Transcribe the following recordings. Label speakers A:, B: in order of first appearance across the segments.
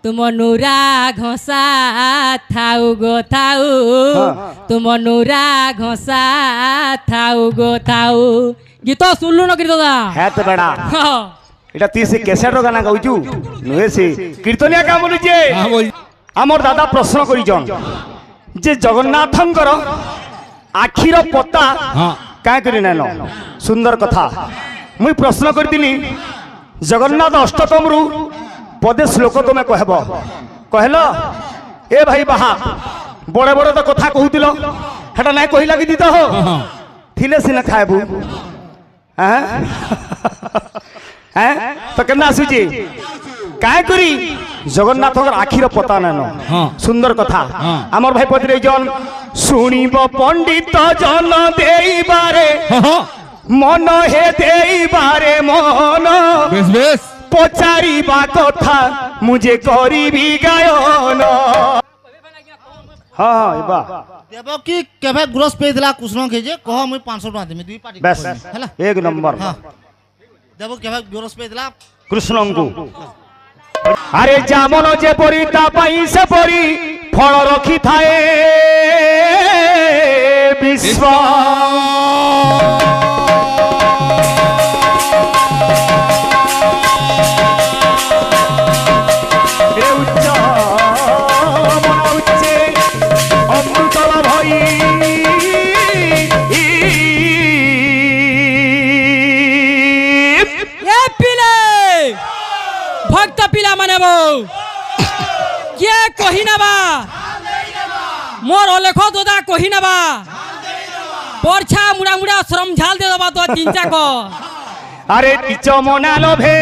A: तुम नूरा घोसा थाऊ गो थाऊ तुम नूरा घोसा थाऊ गो थाऊ गीत सुनलु न कीर्तन
B: है तो बड़ा এটা তুই সে ক্যাসেটর গানা গাউছু নুহে সে কীর্তনিয়া কাম বলুছে আমার দাদা প্রশ্ন করিছন যে জগন্নাথঙ্কর আখির পতা কায় করি নেন সুন্দর কথা মুই প্রশ্ন করিদিলি জগন্নাথ অষ্টতমরু পদে শ্লোক তুমি কহব কহল এ ভাই বাহা বড় বড় তো কথা কহুতিল হেটা নাই কহিলা কি দিত হো থিলে সিনা খাইবু হ্যাঁ হ্যাঁ তো কেন আসুছি কায় করি জগন্নাথর আখির পতা নেন সুন্দর কথা আমার ভাই পত্রে জন শুনিব পণ্ডিত জন দেইবারে মন হে দেইবারে মন বেশ বেশ পচারিবা কথা মুঝে করিবি গায়ন হ্যাঁ এবা
C: দেব কি কেবে গ্রস পেইলা কুষ্ণ খেজে কহ মই 500 টাকা দেমি দুই পাটি
B: বেশ
C: হেলা
B: এক নম্বর
C: দেব কেবে গ্রস পেইলা
B: কৃষ্ণঙ্কু আরে যেমন যে পরি তা পাই সে পরি ফল রখি থায়ে বিশ্ব
A: भक्त पिला माने बो के कहि नबा मोर लेख दादा कहि नबा परछा मुड़ा मुड़ा श्रम झाल दे दबा तो तीन चाक
B: अरे पिचो मना लोभे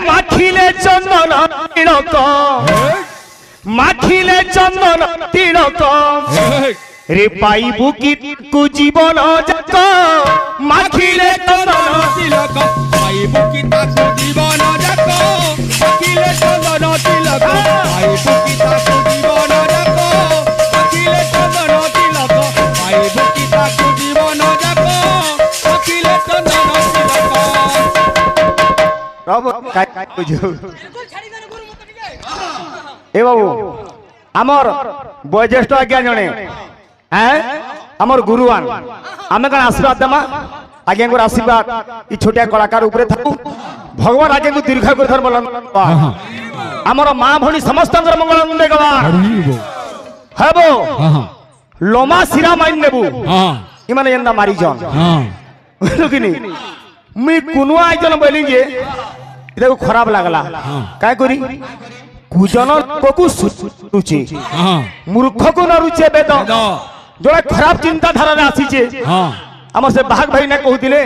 B: মাখিলে চন্দন তিলক মাখিলে চন্দন তিলক রে পাইবু কি কু জীবন যাক মাখিলে চন্দন তিলক পাইবু কি তাকু জীবন যাক মাখিলে চন্দন তিলক পাইবু কি তাকু জীবন যাক মাখিলে চন্দন তিলক পাইবু কি তাকু জীবন যাক মাখিলে চন্দন তিলক ए बाबू आमर बयोज्येष्ठ आज्ञा जड़े आमर गुरुआन आम कौन आशीर्वाद देमा आज्ञा को आशीर्वाद ये छोटिया कलाकार उपरे थाकू भगवान आज्ञा को दीर्घ कर आमर माँ भणी समस्त मंगल हेबो लोमा सिरा माइन नेबू इमाने एंदा मारी जन बुझलुकिनी मुई कुनुआ आइजन बोली जे इधर खराब लागला काय करी कुजन को सुचि मूर्ख को न रुचे बेद जोड़ा खराब चिंता धारा रे आसी छे हमर से भाग भाई ने कहउतिले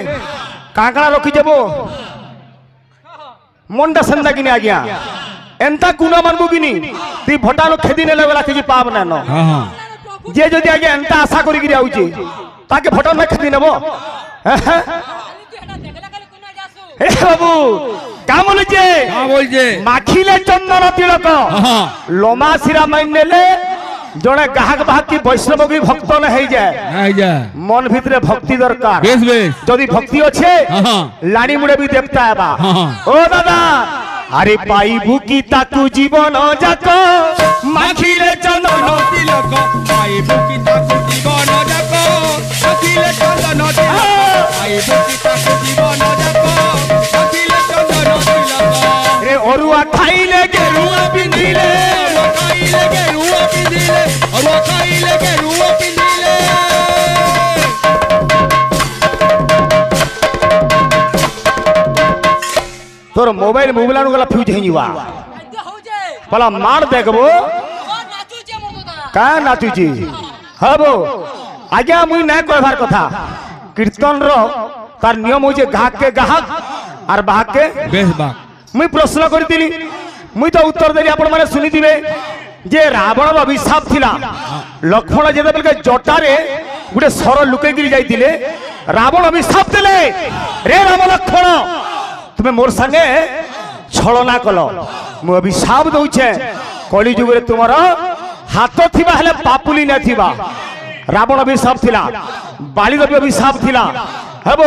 B: काकड़ा रखि जेबो मंडा संदा किने आ गया एंता कुना मानबो किनी ती भटानो खेदी ने लगला कि पाप ना न जे जदी आ गया एंता आशा करी गिरी आउची ताके भटानो में खेदी नेबो हे बाबू का बोलजे माखिले चंदन तिलक लोमा सिरा माइन नेले जड़े गाहक बाहक की वैष्णव की भक्त न हो जाए मन भितरे भक्ति दरकार जदि भक्ति अच्छे लाड़ी मुड़े भी देवता है ओ दादा अरे पाइबू की ताकू जीवन जाक माखिले चंदन तिलक पाइबू की ताकू जीवन जाक माखिले चंदन तिलक पाइबू की ताकू जीवन जाक माखिले चंदन तिलक रे ओरुआ खाइले गेरुआ पिंदिले खाइले गेरुआ पिंदिले ओरुआ खाइले गेरुआ पिंदिले तोर मोबाइल मोबाइल गला फ्यूज हे जीवा पला मार देखबो का नाचू जी हबो आज्ञा मुई ना कहबार कथा कीर्तन रो तार नियम हो जे गाहक के गाहक और बाहक के बेहबाक मुई प्रश्न करतिली मुई तो उत्तर देली आपण माने सुनि दिबे जे रावण अभिशाप थिला लक्ष्मण जेते बेल के जटा रे गुटे सर लुके गिरी जाइतिले रावण अभिशाप देले रे राम लक्ष्मण तुम्हें मोर संगे 6 ছলনা কল মু অভিশাপ দউছে কলি যুগরে তোমার হাত থিবা হেলে পাপুলি না থিবা রাবণ অভিশাপ থিলা বালির অভিশাপ থিলা হব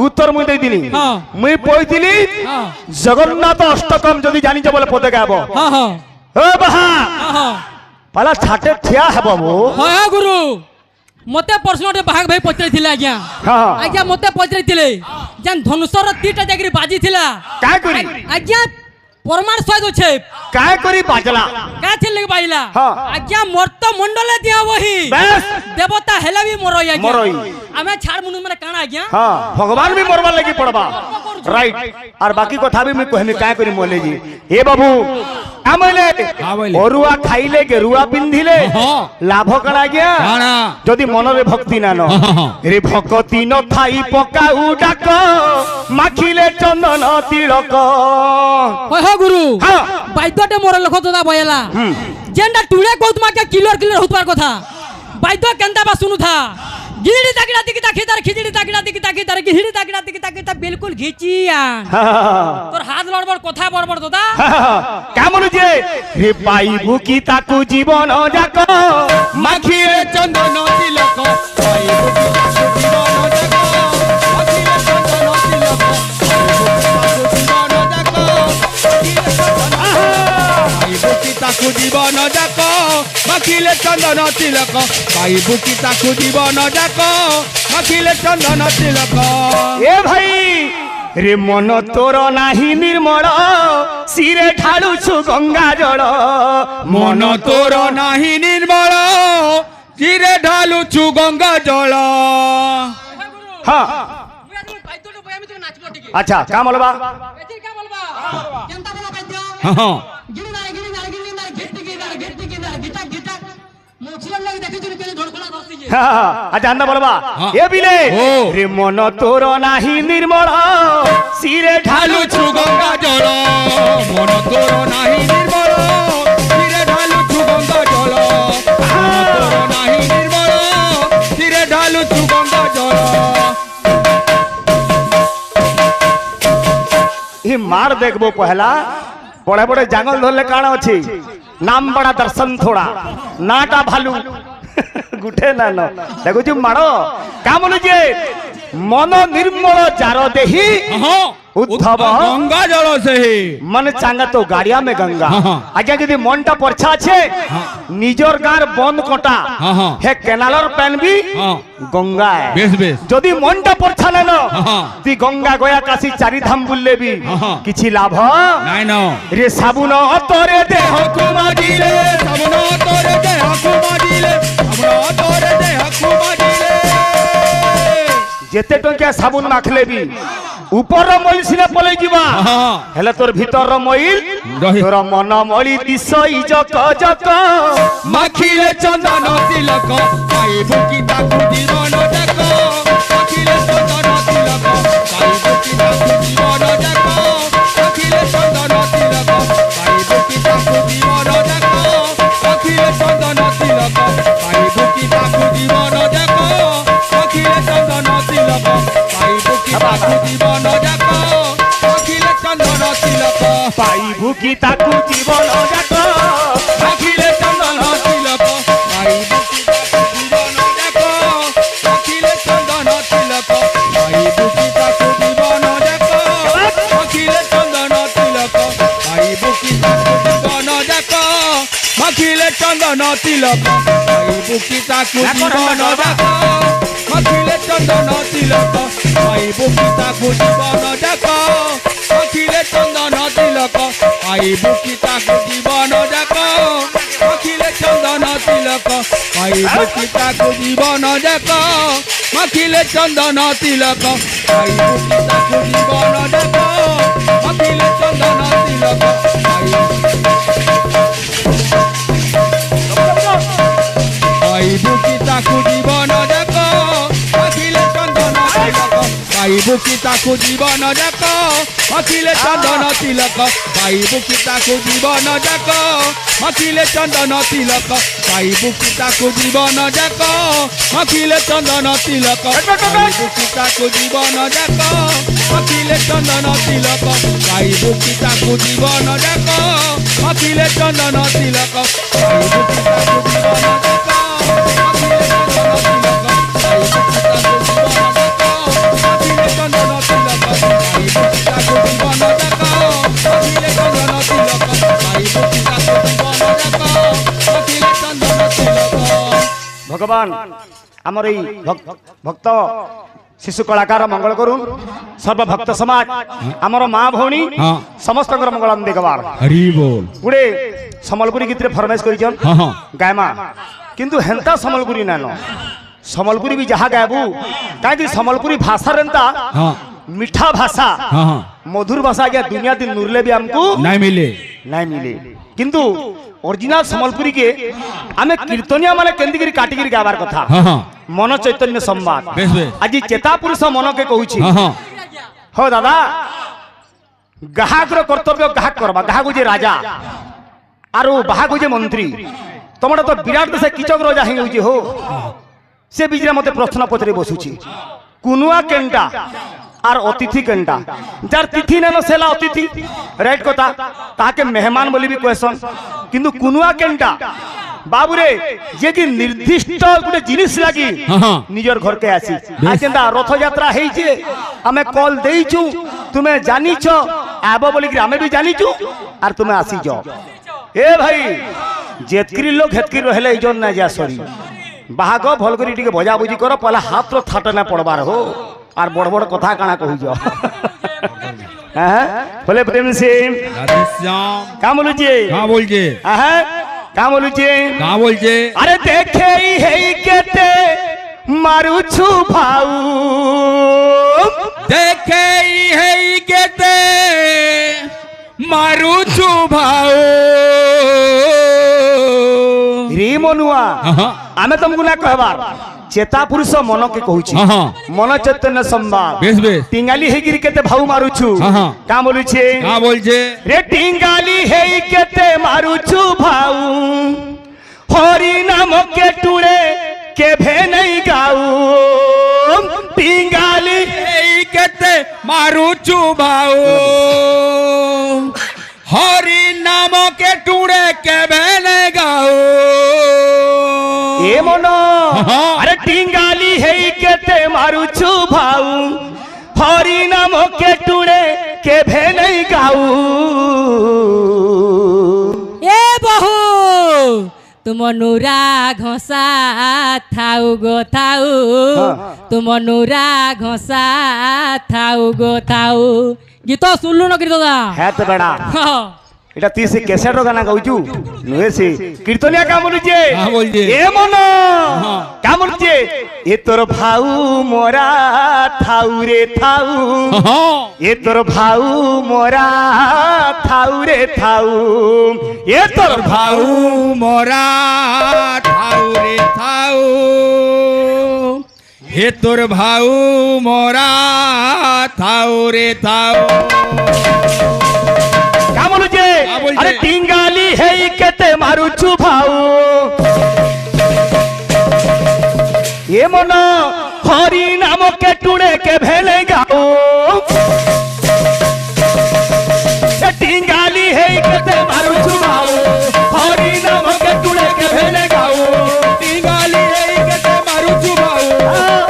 B: উত্তর মুই দেইদিনি
A: হ্যাঁ।
B: মুই কইতিলি
A: হ্যাঁ।
B: জগন্নাথ অষ্টকম যদি জানিছ বলে পদে গাব
A: হ্যাঁ হ্যাঁ
B: ও বাহা
A: হ্যাঁ
B: পালা ছাটে ঠিয়া হব মু
A: হ্যাঁ গুরু মতে প্রশ্নটে বাহাগ ভাই পচারিଥିଲେ আজ্ঞা
B: হ্যাঁ
A: আজ্ঞା মতে পচারিଥିଲେ যেন ধনুষর 3টা জাগিরি বাজিଥିଲା
B: কায় করি
A: আজ্ঞା প্রমাণ সহিত আছে
B: কায় করি বাজলা
A: কা ছিল বাইলা
B: হ্যাঁ।
A: আজ্ঞা মর্ত মণ্ডলে দিয়া বহি
B: বেশ
A: দেবতা হেলা বি মরই আজ্ঞা
B: মরই।
A: আমি ছাড় মুনু মানে কানা আজ্ঞা
B: हाँ भगवान भी मरवा लगी पड़बा राइट और बाकी कथा भी मैं कहमी काय करी मोले जी ए बाबू आमले ओरुआ खाइले गेरुआ पिंधिले लाभ कणा गया जदि मन रे भक्ति ना न रे भक्ति न थाई पकाउ डाक माखिले चंदन तिलक
A: होय हो गुरु
B: हाँ
A: বাইদ্যতে মোর লক্ষ দাদা বয়লা যেনটা টুড়ে কৌতমা কে কিলর কিলর হতবার কথা বাইদ্য কেনতা বা শুনু থা গিড়ি তাকিড়া দিকি তাকি তার খিচড়ি তাকিড়া দিকি তাকি তার গিড়ি তাকিড়া দিকি তাকি তা বিলকুল ঘিচিয়া তোর হাত লড়বড় কথা বড়বড় দাদা
B: কেমন যে রে পাইবু কি তাকু জীবন যাক মাখিলে
D: চন্দন তিলক পাইবু কি তাকু জীবন যাক মাখিলে চন্দন তিলক পাইবু কি তাকু জীবন যাক মাখিলে চন্দন তিলক পাইবু কি তাকু জীবন যাক মাখিলে চন্দন তিলক
B: এ ভাই রে মন তোর নাহি নির্মল শিরে ঢালুছু গঙ্গা জল
D: মন তোর নাহি নির্মল চিরে ঢালুছু গঙ্গা জল
B: হ্যাঁ আচ্ছা কাম বলবা আচ্ছা আন্দা বলবা এ বিলে রে মন তোর নাহি নির্মল শিরে
D: ঢালুছু গঙ্গা জল মন তোর নাহি নির্মল চিরে ঢালুছু গঙ্গা জল মন তোর নাহি নির্মল চিরে ঢালুছু গঙ্গা জল
B: ই মার দেখবো পহলা বড়ে বড়ে জঙ্গল ধরলে কাণ আছে নাম বড়া দর্শন থোড়া নাটা ভালু গুঠে না ন দেখুছি মাড় কামন যে মন নির্মল যার দেহি উদ্ধব
D: গঙ্গা জল সেহি
B: मन चांगा तो गाड़िया में गंगा आज्ञा यदि मनटा परछा আছে নিজর গার বন কটা হে কেনালর প্যান বি গঙ্গা
D: বেশ বেশ
B: যদি মনটা পরছা নেন তুই গঙ্গা গয়া কাশী চারি ধাম বুললে বি কিছু লাভ
D: নাই ন
B: রে সাবুন অতরে দেহ
D: কুমাজিলে সাবুন তোরে দেহ কুমাজিলে সাবুন তোরে দেহ কুমাজিলে
B: যেতে টঙ্কিয়া সাবুন মাখলে বি উপর মইল সিনে পলাই ଯିବା হেলে তোর ভিতর মইল তোর মন মলি দিশই জক জক
D: মাখিলে চন্দন তিলক পাইবু কি তাকু জীবন যাক মাখিলে চন্দন তিলক পাইবু কি তাকু জীবন যাক মাখিলে চন্দন তিলক পাইবু কি তাকু জীবন যাক মাখিলে চন্দন তিলক পাইবু কি তাকু জীবন যাক মাখিলে চন্দন তিলক পাইবু কি তাকু জীবন যাক মাখিলে চন্দন তিলক
B: পাইবু কি তাকু জীবন যাক
D: মাখিলে চন্দন তিলক পাইবু কি তাকু জীবন যাক মাখিলে চন্দন তিলক পাইবু কি তাকু জীবন যাক মাখিলে চন্দন তিলক পাইবু কি তাকু জীবন যাক মাখিলে চন্দন তিলক পাইবু কি তাকু জীবন যাক মাখিলে চন্দন তিলক পাইবু কি তাকু জীবন যাক মাখিলে চন্দন তিলক পাইবু কি তাকু জীবন যাক মাখিলে চন্দন তিলক পাইবু কি তাকু জীবন যাক মাখিলে চন্দন তিলক পাইবু কি তাকু জীবন যাক মাখিলে চন্দন তিলক পাইবু কি তাকু জীবন যাক মাখিলে চন্দন তিলক পাইবু বুকি তাকু জীবন যাক মাখিলে চন্দন তিলক পাই বুকি তাকু জীবন যাক মাখিলে চন্দন তিলক পাই বুকি তাকু জীবন যাক মাখিলে চন্দন তিলক পাই বুকি তাকু জীবন যাক মাখিলে চন্দন তিলক পাই বুকি তাকু জীবন যাক মাখিলে চন্দন তিলক পাই বুকি তাকু জীবন যাক মাখিলে চন্দন তিলক পাই বুকি তাকু জীবন যাক মাখিলে চন্দন তিলক পাই বুকি তাকু জীবন যাক মাখিলে চন্দন তিলক পাই বুকি তাকু জীবন যাক মাখিলে চন্দন তিলক।
B: ভগবান আমার এই ভক্ত শিশু কলাকার মঙ্গল করুন সর্বভক্ত সমাজ আমার মা ভৌণী সমস্ত মঙ্গল দেখবার
D: হরি বল
B: গুড়ে সম্বলপুরী গীতরে ফরমাইশ করেছেন গায়মা কিন্তু হেন্তা সম্বলপুরী নান সম্বলপুরী বি যাহা গায়বু কাইকি সম্বলপুরী ভাষা রেন্তা মিঠা ভাষা মধুর ভাষা আজ্ঞা দুনিয়া দিন নুরলে বি আমকু
D: নাই
B: মিলে কিন্তু অরিজিনাল সম্বলপুরী কে আমি কীর্তনিয়া মানে কেন্দ্রিকি কাটিকি গাবার কথা মন চৈতন্য সম্বাদ আজি চেতা পুরুষ মনকে কହୁছি হো দাদা গ্রাহকর কর্তব্য গ্রাহক করবা গ্রাহক যে রাজা আর বাহাক যে মন্ত্রী তোমার তো বিরাট দেশে কিচক রাজা হয়ে যাচ্ছে হো সে বিজরে মতে প্রশ্ন পত্রে বসুছি কুনুয়া কেনটা আর অতিথি কেনটা যার তিথি নেন সেলা অতিথি রাইট কথা তাকে মেহমান বলি বি কয়েসন কিন্তু কুনুয়া কেনটা বাবুরে যে কি নির্দিষ্ট গোটে জিনিস লাগি নিজের ঘরকে আসি যেটা রথযাত্রা হয়েছে আমি কল দেইছু তুমি জানিছ আব বলি আমি বি জানিছু আর তুমি আসিছ এ ভাই যেতকিরি লোক হেতকিরি রহলে এইজন না যা সরি বাহাগ ভাল করে টিকে বজাবুজি কর পহলে হাত থাটে না পড়বার হো আর বড় বড় কথা কানা কহুছ বলে প্রেম সিং কা বলুছে কা বলছে আরে দেখে হেই কেতে মারুছু ভাউ
D: দেখে হেই কেতে মারুছু ভাউ
B: রে মনুয়া আমি তুমকু না কহবার চেতা পুরুষ মনকে কହୁছি মন চৈতন্য সম্বাদ টিঙ্গালি হেগিরি কেতে ভাউ মারুছু কা বলুছে রে টিঙ্গালি হেই কেতে মারুছু ভাউ হরি নাম কে টুড়ে কেভে নাই গাউ টিঙ্গালি
D: হেই কেতে মারুছু ভাউ হরি নাম কে টুড়ে কেভে নাই গাউ
B: এ মন আরে টিঙ্গালি হেই কেতে মারুছু ভাউ হরি নাম কে টুড়ে কেভে নাই গাউ
A: এ বহু তুম নুরা ঘষা থাউ গো থাউ তুম নুরা ঘষা থাউ গো থাউ গীত শুনলু না গীত দা
B: হ্যাঁ তো বেড়া এটা তুই সে ক্যাসেটর গানা গাউছু নুহে সে কীর্তনিয়া কা বলুছে এ মন কা বলুছে এ তোর ভাউ মোরা থাউ রে থাউ এ তোর ভাউ মোরা থাউ রে থাউ এ তোর
D: ভাউ মোরা থাউ রে থাউ হে তোর ভাউ মোরা থাউ রে থাউ
B: কা বলুছে আরে টিঙ্গালি হেই কেতে মারুছু ভাউ এ মন হরি নাম কে টুড়ে কে ভেলে গাও টিঙ্গালি হেই কেতে মারুছু ভাউ হরি নাম কে টুড়ে কে ভেলে গাও
D: টিঙ্গালি হেই কেতে মারুছু ভাউ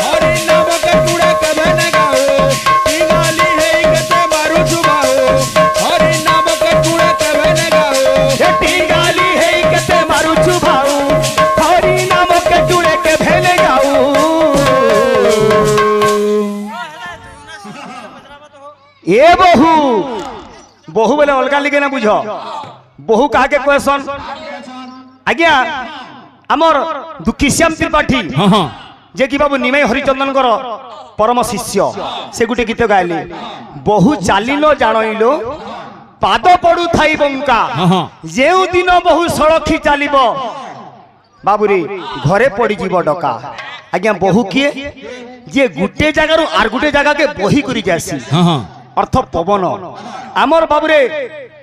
D: হরি নাম কে টুড়ে কে ভেলে গাও টিঙ্গালি হেই কেতে মারুছু ভাউ হরি নাম কে টুড়ে কে ভেলে গাও
B: টিঙ্গালি হেই কেতে মারুছু ভাউ হরি নাম কে টুড়ে কে ভেলে গাও এ বহু বহু বলে অলগা লিগে না বুঝ বহু কাহাকে কয়েসন আজ্ঞা আমার দুঃখীশ্যাম ত্রিপাঠী যে কি বাবু নিমাই হরিচন্দনকর পরম শিষ্য সে গোটে গীত গাইলে বহু চালিল জাণইল পাদ পড়ু থাই বঙ্কা যেউ দিন বহু সড়খি চালিব বাবুরে ঘরে পড়িଯିବ ডকা আজ্ঞা বহু কিয়ে যে গোটে জায়গার আর গোটে জায়গাকে বহি করি যাসি অর্থ পবন আমার বাবুরে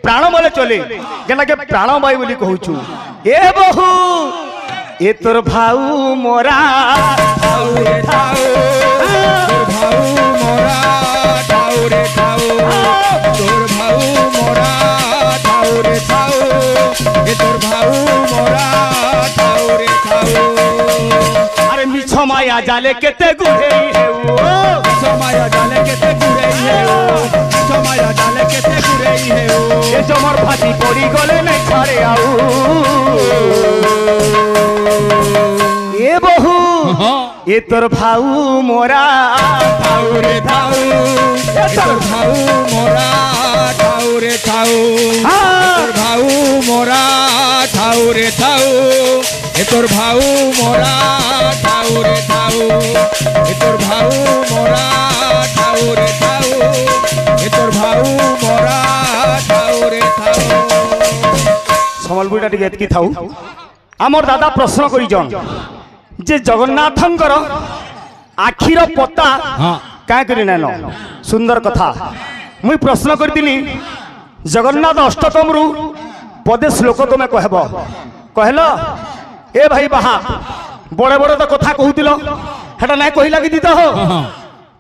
B: প্রাণ বলে চলে যেটাকে প্রাণবায়ু বলি কହୁଛୁ এ বহু এ তোর ভাউ মোরা
D: ঠাউরে ঠাউ তোর ভাউ মোরা ঠাউরে ঠাউ তোর ভাউ মোরা ঠাউরে ঠাউ এ তোর ভাউ মোরা ঠাউরে ঠাউ
B: আরে মিছ মায়া জালে কেতে গুড়েই হেউ
D: মায়া জালে কেতে ঘুরেই হেউ মায়া জালে কেতে ঘুরেই হেউ
B: এ জমর ফাটি পড়ি গলে নাই ছাড়ে আউ এ বহু এ তোর ভাউ মোরা
D: ঠাউরে ঠাউ এ তোর ভাউ মোরা ঠাউরে ঠাউ তোর ভাউ মোরা ঠাউরে ঠাউ এ তোর ভাউ মোরা ঠাউরে ঠাউ এ তোর ভাউ মোরা ঠাউরে ঠাউ এ তোর ভাউ মোরা ঠাউরে ঠাউ
B: সম্বলপুরটা টিকে এতকি থাউ আমার দাদা প্রশ্ন করিছন যে জগন্নাথঙ্কর আখির পতা কাঁ করি নেন সুন্দর কথা মুই প্রশ্ন করিଥିଲି জগন্নাথ অষ্টকমরু পদে শ্লোক তুমি কহব কহল এ ভাই বাহা বড় বড় তো কথা কহুতিল সেটা নাই কহিলা কি দিত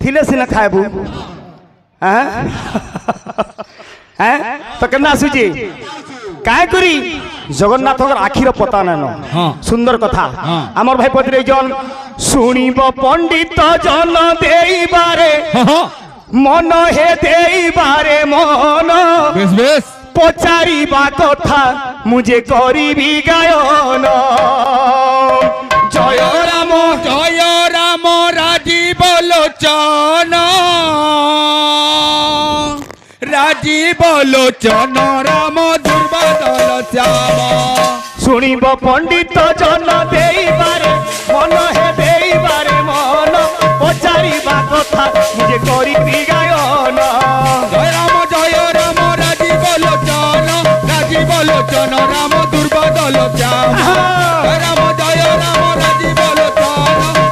B: থিলে সিনা খাইবু হ্যাঁ হ্যাঁ তো কেমন আসুছি কায় করি জগন্নাথর আখির পতা নেন সুন্দর কথা আমার ভাই পদরে জন শুনিব পণ্ডিত জন দেইবারে মন হে দেইবারে মন
D: বেশ বেশ
B: পচারিবা কথা মুঝে করিবি গায়ন জয় রাম
D: জয় রাম রাজীব লোচন রাজীব লোচন রাম দুর্বাদল শ্যাম
B: শুনিব পণ্ডিত জন দেইবারে মন হে দেইবারে মন পচারিবা কথা মুঝে করিবি গায়ন
D: জয় রাম রাজীব লোচন রাম দুর্বাদল শ্যাম জয় রাম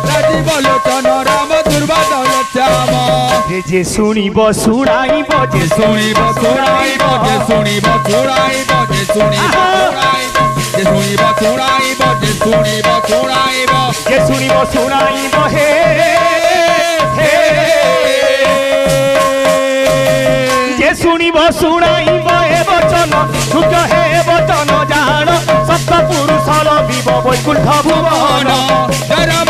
D: রাজীব লোচন রাম দুর্বাদল শ্যাম
B: যে শুনিব শুনাইব যে
D: শুনিব শুনাইব যে শুনিব শুনাইব যে শুনিব শুনাইব যে শুনিব শুনাইব যে শুনিব শুনাইব
B: যে শুনিব শুনাইব হে হে যে শুনিব শুনাইব এ বচন সুখ হে বচন জান সপ্ত পুরুষ লভিব বৈকুণ্ঠ ভুবন
D: জয় রাম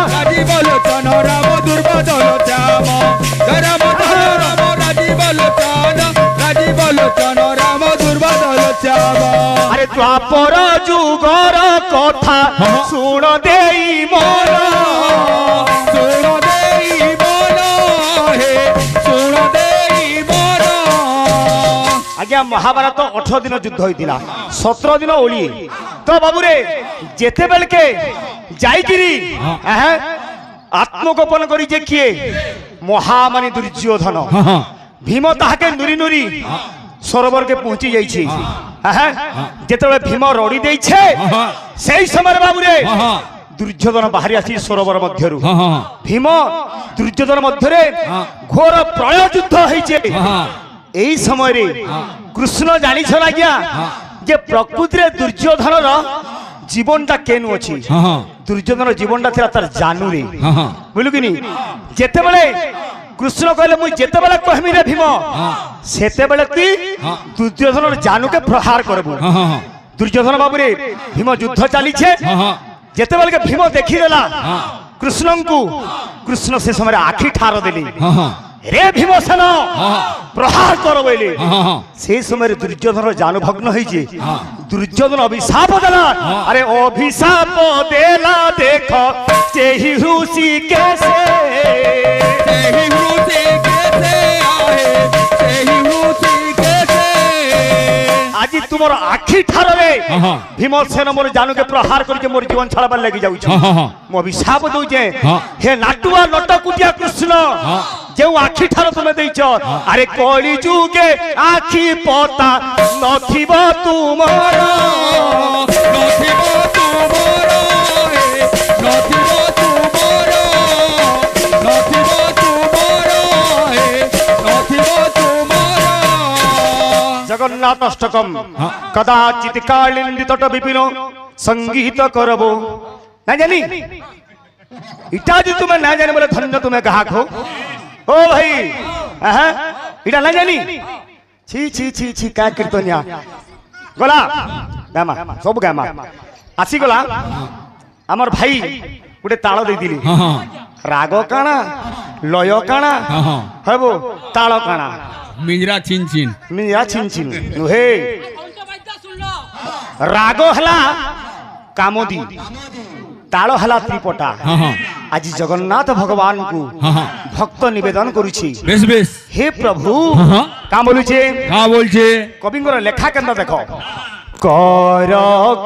D: রাজীব লোচন রাম দুর্বাদল শ্যাম জয় রাম রাজীব লোচন রাম দুর্বাদল শ্যাম
B: আরে দ্বাপর যুগর কথা শুণ দেই মন
D: শুণ দেই মন হে শুণ দেই মন
B: আজ্ঞা মহাভারত 18 দিন যুদ্ধ হয়েছিল 17 দিন ওলি তো বাবুরে যেতেবেলকে যাইকিরি হ্যাঁ আত্মগোপন করি যে কিয়ে মহামানী দুর্যোধন ভীম তাহাকে নুরি নুরি সরোবরকে পৌঁছি যাইছি হ্যাঁ যেতবে ভীম রড়ি দেইছে সেই সময় বাবুরে দুর্যোধন বাহারি আসি সরোবর মধ্যরু ভীম দুর্যোধন মধ্যরে ঘোর প্রলয় যুদ্ধ হয়েছে এই সময় কৃষ্ণ জানিছ আজ্ঞা যে প্রকৃতিরে দুর্যোধনর জীবনটা কেনু অছি দুর্যোধন জীবনটা ছিল তার জানুরে বুঝলু কিনি যেতেবেলে কৃষ্ণ কহিলে মুই যেতেবেলে কহমি রে ভীম সেতেবেলে তুই দুর্যোধনর জানুকে প্রহার করবু দুর্যোধন বাবুরে ভীম যুদ্ধ চালিছে যেতেবেলে ভীম দেখিদেলা কৃষ্ণଙ୍କୁ কৃষ্ণ সে সময় আখি ঠার দেলি রে ভীমসেন প্রহার কর বইলে সেই সময় দুর্যোধন জানু ভগ্ন হয়েছে দুর্যোধন অভিশাপ দেলা আরে অভিশাপ দেলা দেখ সেই হুসি কেসে
D: সেই হুসি কেসে আহে সেই হুসি কেসে
B: আজি তোমার আখি ঠারে ভীমসেন মোর জানুকে প্রহার করিকে মোর জীবন ছাড়াবার লাগি যাউছে মো অভিশাপ দউছে হে নাটুয়া নটকুটিয়া কৃষ্ণ যে আখি ঠার তুমি দেইছ আরে কলি যুগে আখি পতা নথিব তুমর
D: নথিব তুমর নথিব
B: जगन्नाथ अष्टकम कदाचित कालिंदी तट विपिन संगीत करबो ना जानी इटा जी तुम्हें ना जाने बोले धन्य तुम्हें कहा खो ओ भाई इटा ना जानी छी छी छी छी का कीर्तनिया गला गामा सब गामा आसी गला हमर भाई गोटे ताल दे दिली राग काना लय काना हेबो ताल काना
D: मिजरा छिन छिन
B: नुहे राग हला कामोदी ताल हला त्रिपटा आज जगन्नाथ भगवान को भक्त निवेदन करुछि
D: बेस बेस
B: हे प्रभु का बोलुछे कविंगर लेखा केंद्र देखो कर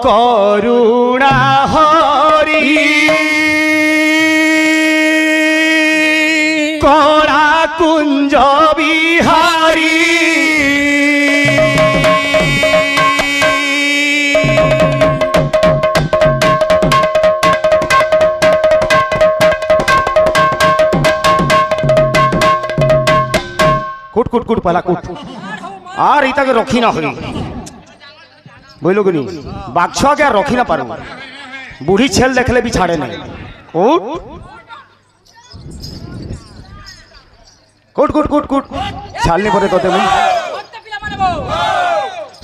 B: करुणा हरि करा कुंज बिहारी कुट कुट कुट पहला कुट आर इता के रखी ना होई बोलो कि नहीं बाक्ष क्या रखी ना पारू बूढ़ी छेल देखले भी छाड़े नहीं कुट कुट कुट कुट कुट छालनी पड़े तोते मुई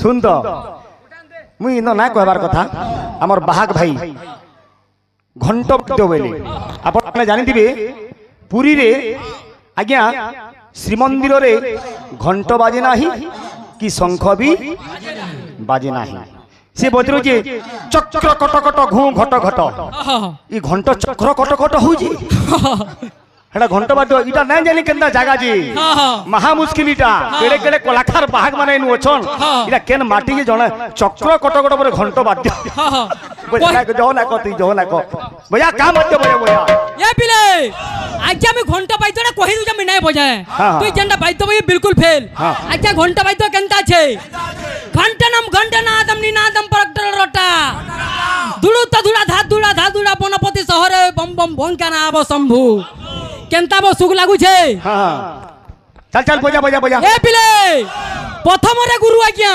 B: सुन तो मुई इनो ना कहबार कथा हमर बाहाग भाई घंट दो बेले आपण जानि दिबे पुरी रे आज्ञा श्रीमंदिर रे घंट बाजे नाही कि शंख भी बाजे नाही से बजरो जे चक्र कट कट घू घट घट ई घंट चक्र कट कट होजी हेडा घंट बाजो इटा नै जानि केनदा जागा जी महा मुश्किल इटा केड़े केड़े कलाकार बाहाग माने नु ओछन इटा केन माटी के जण चक्र कट कट पर घंट बाद्य बजा के जो ना को भैया काम मत भैया
A: ये पिले आज्ञा में घंटा बाइतो ना कहि दु मैं नै बजाए तू जेंडा बाइतो भाई बिल्कुल फेल आज्ञा घंटा बाइतो केनता छे घंटनादम निनादम परक्टर रोटा दुलु त दुला धा दुला बनपति शहरे बम बम भंकाना आब शंभु केनता बो सुख लागु छे
B: चल चल बजा
A: ए पिले प्रथम रे गुरु आज्ञा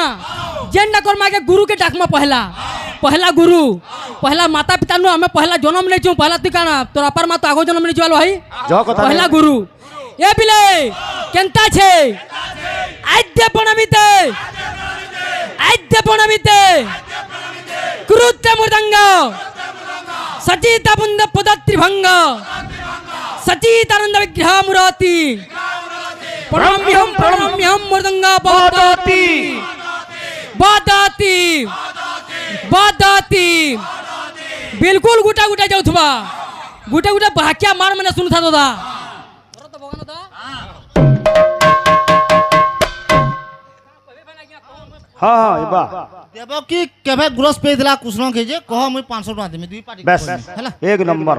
A: जेंडा कर्मा के गुरु के डाकमा पहला गुरु पहला माता पिता नु हमें पहला जन्म नै छु पहला तू काना तोरा पर मा तो आगो जन्म नै छलो भाई पहला गुरु ए पिले केनता छे आद्य पणमिते कृत्य मृदंग सचित बुंद पदत्रिभंग सचितानंद विग्रह मुराति प्रणम्यहम मृदंग बादाती बिल्कुल गुटा गुटा जाउथबा गुटा बाक्या मार मने सुनथा दोदा
B: हां इबा
C: देबो कि केबे ग्रोस पे दिला कुसनो के जे कह मैं 500 टका देमी दुई पार्टी
B: बस
C: हैला
B: एक नंबर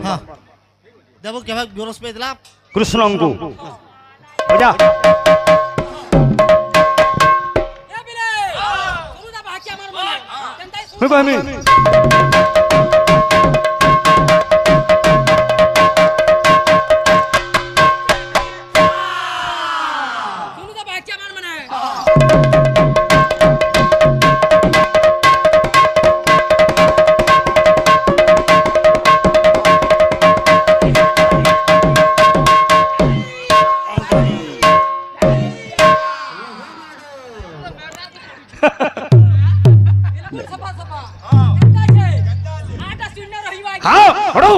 C: देबो केबे ग्रोस पे दिला
B: कृष्णंगु बजा
A: ए बिले सुनुदा बाक्या मार मने केनताई
B: मैं कहमी
A: सुनुदा बाक्या मार मने
B: हां हड़ो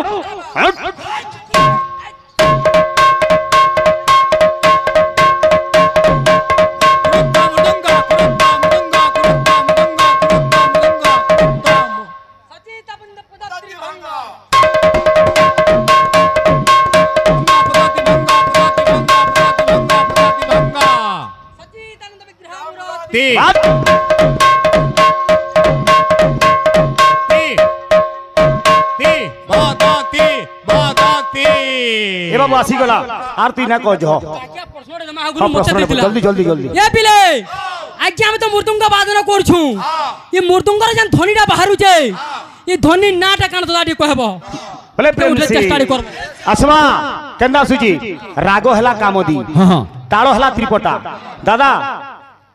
B: ए बाबू आसी गला आर तू ना कह जो जल्दी जल्दी जल्दी
A: ये पिले आज्ञा में तो मृदंग वादन करछु ये मृदंगर जन ध्वनिटा बाहरु छे ये ध्वनि नाटा कान दाडी कहबो
B: भले प्रेम से
A: चेष्टा कर
B: आसमा केंदा सुजी रागो हला कामोदी तालो हला त्रिपटा दादा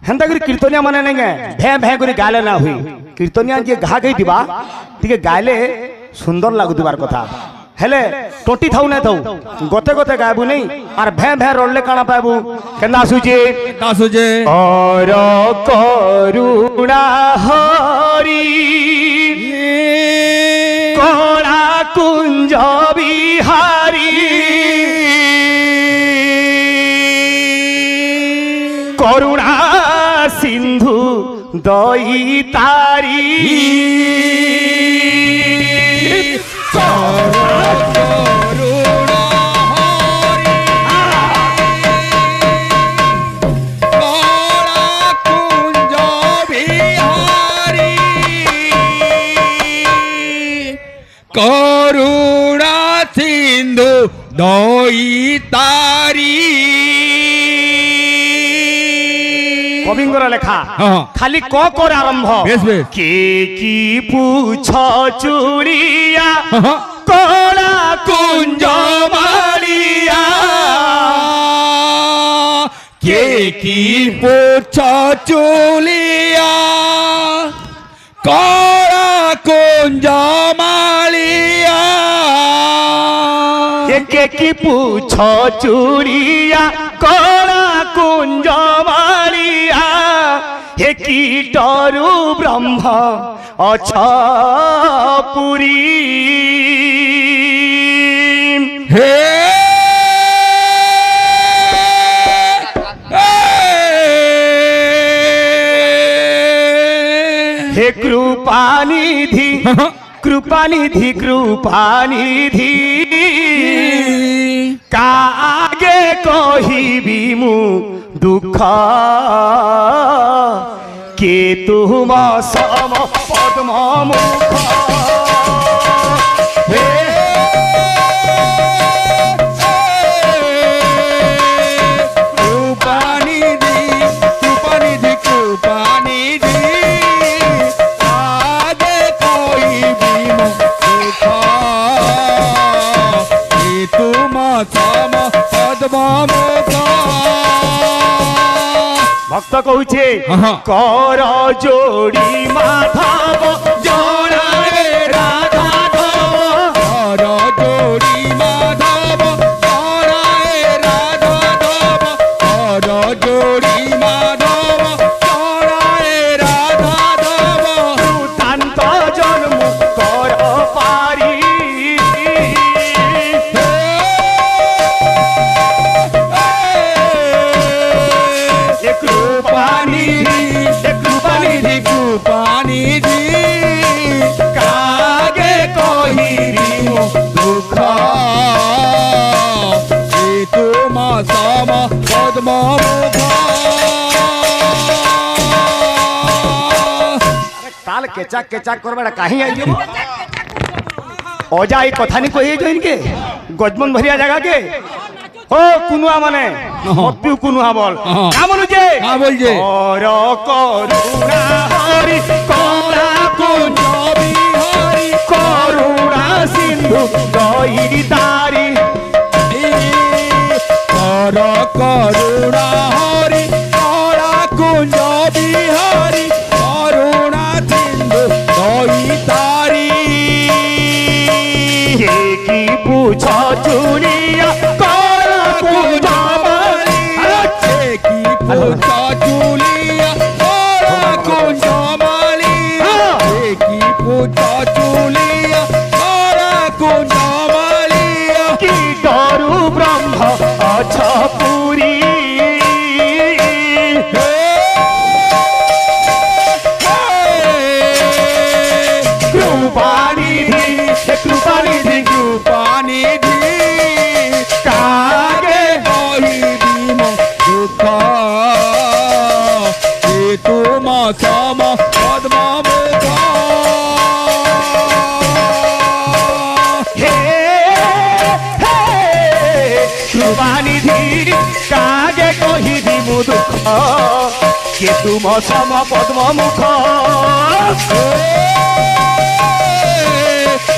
B: हेंता करी कीर्तनिया माने नहीं भे भे करी गाले ना हुई कीर्तनिया जे घा गई दिबा टिके गाले सुंदर लागु दिबार कथा हेले टोटी थाउ ना थाउ गोते गोते गायबु नहीं और भे भे रोले काना पाबु केना सुजे और करुणा हरि कोला कुंज बिहारी करुणा सिंधु दई तारी
D: करुणा सिंधु दई तारी
B: कविंगर लेखा खाली क कर आरंभ के की पूछ चूड़िया कोला कुंज मालिया
D: के की पूछ चूलिया कोला कुंज मालिया
B: के की पूछ चूड़िया कोला कुंज मालिया हे कीटरु ब्रह्म अछ पुरी
D: हे
B: हे कृपानिधि कृपानिधि कृपानिधि कागे कहिबी मु दुख के तुम सम पद्म मुख हे
D: कृपानिधि कृपानिधि कृपानिधि आगे कोई भी मुख के तुम सम पद्म मुख
B: भक्त कहूचे कर जोड़ी माधव जोड़े राधव
D: कर जोड़ी माधव जोड़े राधव कर जोड़ी माधव जोड़े राधव
B: तांत जन्म कर पारी
D: कृपानिधि कागे कहिरी मो दुख के तुम सम पद्म मुख
B: ताल केचा केचा करबा काहे आइयो ओजा ई कथा नहीं कहि जो इनके गजमन भरिया जगह के ओ कुनुआ माने मप्पी कुनुआ बोल का बोलु जे और करुणा हरि कोला कुंज बिहारी करुणा सिंधु दई तारी
D: कर करुणा हरि कोला कुंज बिहारी करुणा सिंधु दई तारी
B: की पूछ चुनिया
D: चूलिया कोला कुंज मालिया की पूछा चूलिया कोला कुंज मालिया
B: की डरू ब्रह्म अछ पुरी कृपानिधि कृपानिधि
D: कृपानिधि
B: कागे
D: कहिबी मो दुख के तुम सम पद्म मुख
B: हे हे कृपानिधि कागे कहिबी मु दुख के तुम सम पद्म मुख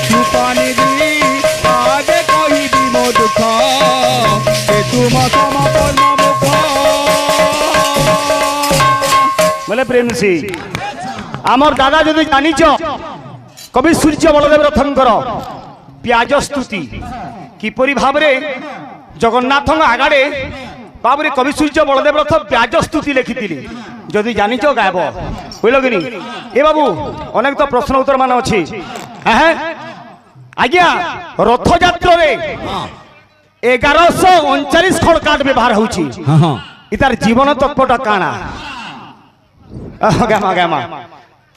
D: कृपानिधि आगे कहिबी मो दुख के तुम सम पद्म मुख
B: বলে প্রেমসী আমার দাদা যদি জানিছ কবি সূর্য বলদেব রথঙ্কর পিয়াজ স্তুতি কিপরি ভাবে জগন্নাথ আগাড়ে বাবুরে কবি সূর্য বলদেব রথ পিয়াজ স্তুতি লিখিলি যদি জানিছ গাইব বুঝল কি এ বাবু অনেক তো প্রশ্ন উত্তর মানে অছি হ্যাঁ আজ্ঞা রথযাত্রারে 1139 খড় কাঠ ব্যবহার হচ্ছে ইতার জীবন তত্ত্বটা কাଣା গামা গামা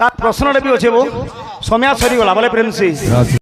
B: তার প্রশ্নটা বি অছে বউ সময় সরিগলা বলে প্রেমসী